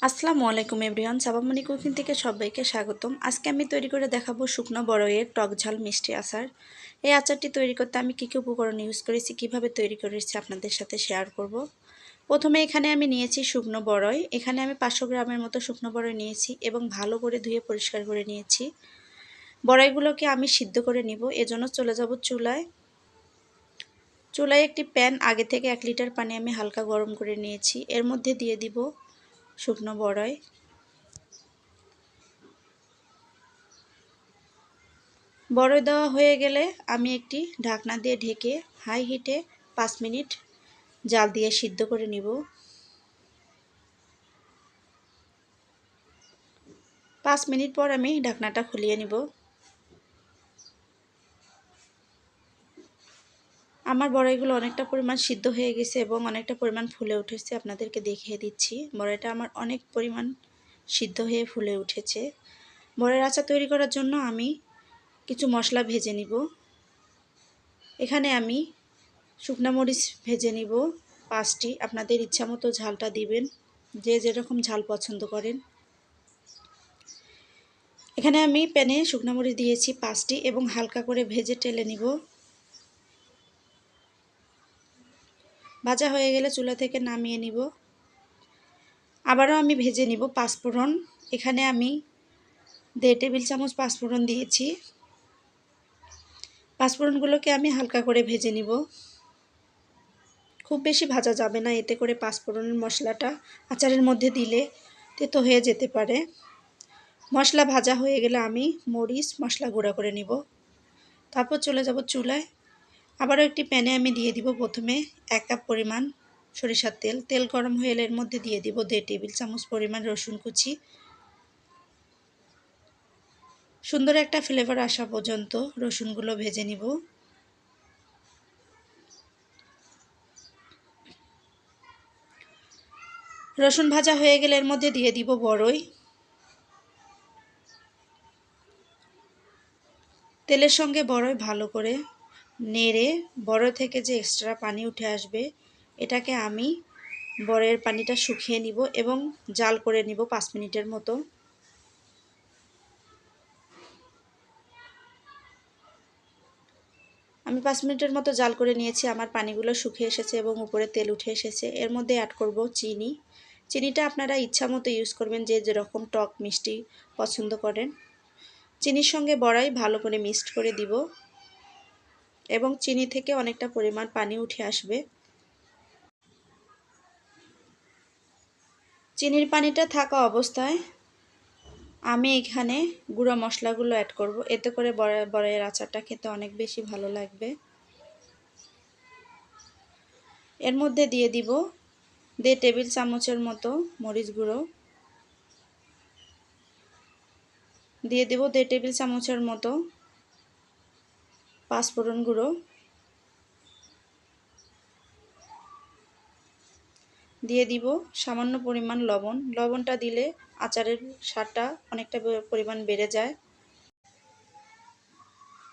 আসসালামু আলাইকুম এভরিওয়ান, সাবা মনি কুকিং থেকে সবাইকে স্বাগতম। আজকে আমি তৈরি করে দেখাবো শুকনো বড়ইয়ের টক ঝাল মিষ্টি আচার। এই আচারটি তৈরি করতে আমি কী কী উপকরণ ইউজ করেছি, কিভাবে তৈরি করেছি আপনাদের সাথে শেয়ার করব। প্রথমে এখানে আমি নিয়েছি শুকনো বড়ই। এখানে আমি 500 গ্রামের মতো শুকনো বড়ই নিয়েছি এবং ভালো করে ধুয়ে পরিষ্কার করে নিয়েছি। বড়ইগুলোকে আমি সিদ্ধ করে নিব, এজন্য চলে যাব চুলায়। চুলায় একটি প্যান, আগে থেকে 1 লিটার পানি আমি হালকা গরম করে নিয়েছি। এর মধ্যে দিয়ে দিব শুকনো বড়ই। বড়ই দেওয়া হয়ে গেলে আমি একটি ঢাকনা দিয়ে ঢেকে হাই হিটে 5 মিনিট জাল দিয়ে সিদ্ধ করে নিব। 5 মিনিট পর আমি ঢাকনাটা খুলিয়ে নিব। আমার বড়ইগুলো অনেকটা পরিমাণ সিদ্ধ হয়ে গেছে এবং অনেকটা পরিমাণ ফুলে উঠেছে। আপনাদেরকে দেখিয়ে দিচ্ছি, বড়ইটা আমার অনেক পরিমাণ সিদ্ধ হয়ে ফুলে উঠেছে। বড়ইয়ের আচার তৈরি করার জন্য আমি কিছু মশলা ভেজে নিব। এখানে আমি শুকনা মরিচ ভেজে নিব 5টি। আপনাদের ইচ্ছা মতো ঝালটা দিবেন, যে যেরকম ঝাল পছন্দ করেন। এখানে আমি প্যানে শুকনা মরিচ দিয়েছি 5টি এবং হালকা করে ভেজে টেলে নিব। ভাজা হয়ে গেলে চুলা থেকে নামিয়ে নিব। আবারও আমি ভেজে নিব পাঁচফোড়ন। এখানে আমি 1.5 টেবিল চামচ পাঁচফোড়ন দিয়েছি। পাঁচফোড়নগুলোকে আমি হালকা করে ভেজে নিব। খুব বেশি ভাজা যাবে না, এতে করে পাঁচফোড়নের মশলাটা আচারের মধ্যে দিলে তেতো হয়ে যেতে পারে। মশলা ভাজা হয়ে গেলে আমি মরিচ মশলা গুঁড়া করে নিব। তারপর চলে যাব চুলায়। আবারও একটি প্যানে আমি দিয়ে দিব প্রথমে 1 কাপ পরিমাণ সরিষার তেল। তেল গরম হয়ে এলে এর মধ্যে দিয়ে দিব 1.5 টেবিল চামচ পরিমাণ রসুন কুচি। সুন্দর একটা ফ্লেভার আসা পর্যন্ত রসুনগুলো ভেজে নিব। রসুন ভাজা হয়ে গেলে এর মধ্যে দিয়ে দিব বড়ই। তেলের সঙ্গে বড়ই ভালো করে নেড়ে বড়ই থেকে যে এক্সট্রা পানি উঠে আসবে, এটাকে আমি বড়ইয়ের পানিটা শুকিয়ে নিব এবং জাল করে নিব 5 মিনিটের মতো। আমি 5 মিনিটের মতো জাল করে নিয়েছি। আমার পানিগুলো শুকিয়ে এসেছে এবং উপরে তেল উঠে এসেছে। এর মধ্যে অ্যাড করব চিনি। চিনিটা আপনারা ইচ্ছা মতো ইউজ করবেন, যে যেরকম টক মিষ্টি পছন্দ করেন। চিনির সঙ্গে বড়াই ভালো করে মিক্সড করে দিব এবং চিনি থেকে অনেকটা পরিমাণ পানি উঠে আসবে। চিনির পানিটা থাকা অবস্থায় আমি এখানে গুঁড়ো মশলাগুলো অ্যাড করব, এতে করে বড়াইয়ের আচারটা খেতে অনেক বেশি ভালো লাগবে। এর মধ্যে দিয়ে দিব 1.5 টেবিল চামচের মতো মরিচ গুঁড়ো, দিয়ে দেব 1.5 টেবিল চামচের মতো পাঁচফোড়ন গুঁড়ো, দিয়ে দিব সামান্য পরিমাণ লবণ। লবণটা দিলে আচারের স্বাদটা অনেকটা পরিমাণ বেড়ে যায়।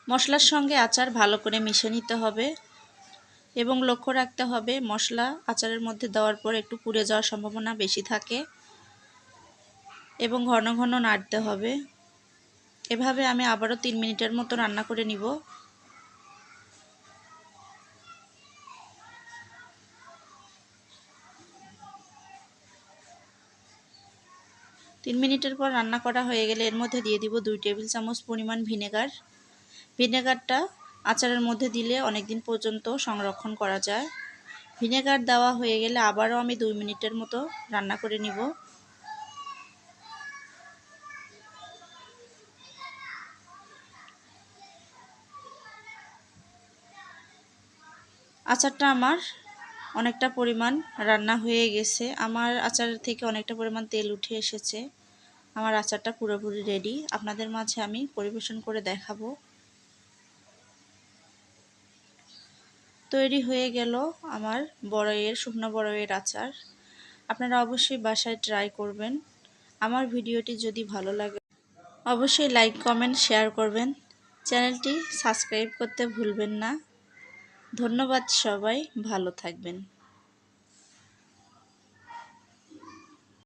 মশলার সঙ্গে আচার ভালো করে মিশিয়ে নিতে হবে এবং লক্ষ্য রাখতে হবে মশলা আচারের মধ্যে দেওয়ার পর একটু পুড়ে যাওয়ার সম্ভাবনা বেশি থাকে এবং ঘন ঘন নাড়তে হবে। এভাবে আমি আবারও 3 মিনিটের মতো রান্না করে নিব। 3 মিনিটের পর রান্না করা হয়ে গেলে এর মধ্যে দিয়ে দিব 2 টেবিল চামচ পরিমাণ ভিনেগার। ভিনেগারটা আচারের মধ্যে দিলে অনেক দিন পর্যন্ত সংরক্ষণ করা যায়। ভিনেগার দেওয়া হয়ে গেলে আবারও আমি 2 মিনিটের মতো রান্না করে নিব। আচারটা আমার অনেকটা পরিমাণ রান্না হয়ে গেছে। আমার আচার থেকে অনেকটা পরিমাণ তেল উঠে এসেছে। আমার আচারটা পুরোপুরি রেডি। আপনাদের মাঝে আমি পরিবেশন করে দেখাবো। তৈরি হয়ে গেল আমার শুকনো বড়ইয়ের আচার। আপনারা অবশ্যই বাসায় ট্রাই করবেন। আমার ভিডিওটি যদি ভালো লাগে অবশ্যই লাইক কমেন্ট শেয়ার করবেন। চ্যানেলটি সাবস্ক্রাইব করতে ভুলবেন না। ধন্যবাদ, সবাই ভালো থাকবেন।